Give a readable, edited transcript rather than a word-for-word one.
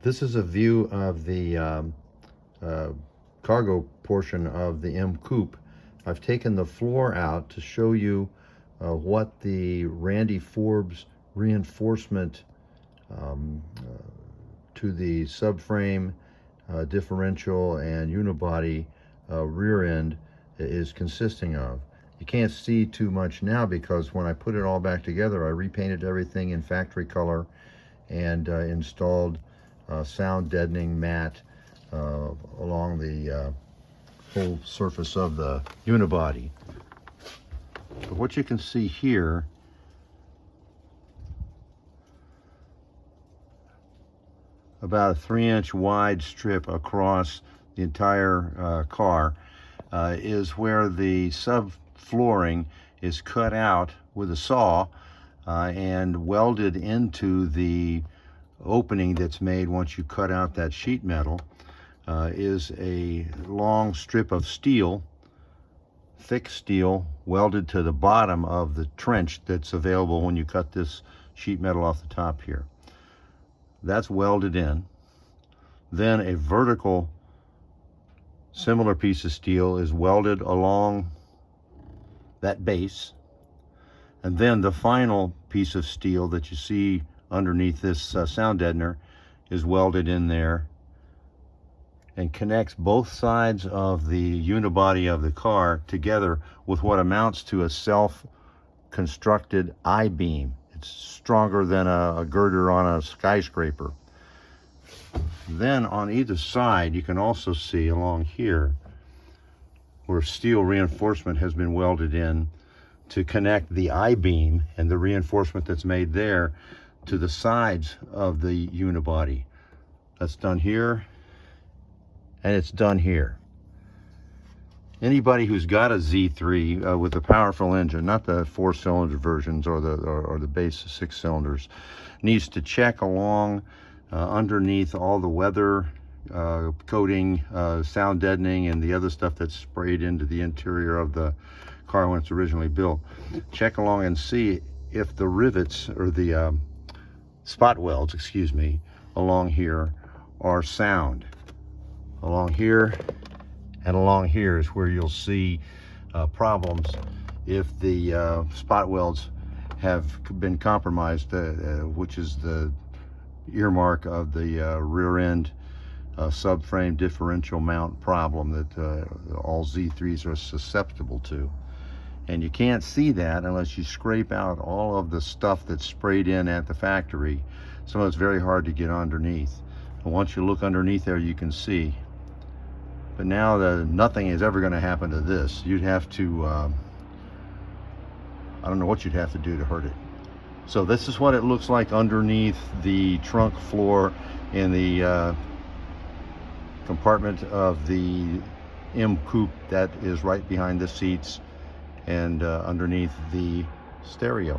This is a view of the cargo portion of the M Coupe. I've taken the floor out to show you what the Randy Forbes reinforcement to the subframe, differential, and unibody rear end is consisting of. You can't see too much now because when I put it all back together, I repainted everything in factory color and installed sound deadening mat along the whole surface of the unibody. But what you can see here about a 3-inch wide strip across the entire car is where the subflooring is cut out with a saw and welded into the opening that's made once you cut out that sheet metal. Is a long strip of steel, thick steel, welded to the bottom of the trench that's available when you cut this sheet metal off the top here. That's welded in. Then a vertical similar piece of steel is welded along that base. And then the final piece of steel that you see underneath this sound deadener is welded in there and connects both sides of the unibody of the car together with what amounts to a self-constructed I-beam. It's stronger than a girder on a skyscraper. Then on either side, you can also see along here where steel reinforcement has been welded in to connect the I-beam and the reinforcement that's made there to the sides of the unibody. That's done here, and it's done here. Anybody who's got a Z3 with a powerful engine, not the 4-cylinder versions or the base 6 cylinders, needs to check along underneath all the weather coating, sound deadening, and the other stuff that's sprayed into the interior of the car when it's originally built. Check along and see if the rivets or the spot welds, excuse me, along here are sound. Along here and along here is where you'll see problems if the spot welds have been compromised, which is the earmark of the rear end subframe differential mount problem that all Z3s are susceptible to. And you can't see that unless you scrape out all of the stuff that's sprayed in at the factory. So it's very hard to get underneath. And once you look underneath there, you can see. But now nothing is ever going to happen to this. You'd have to, I don't know what you'd have to do to hurt it. So this is what it looks like underneath the trunk floor in the compartment of the M Coupe that is right behind the seats and underneath the stereo.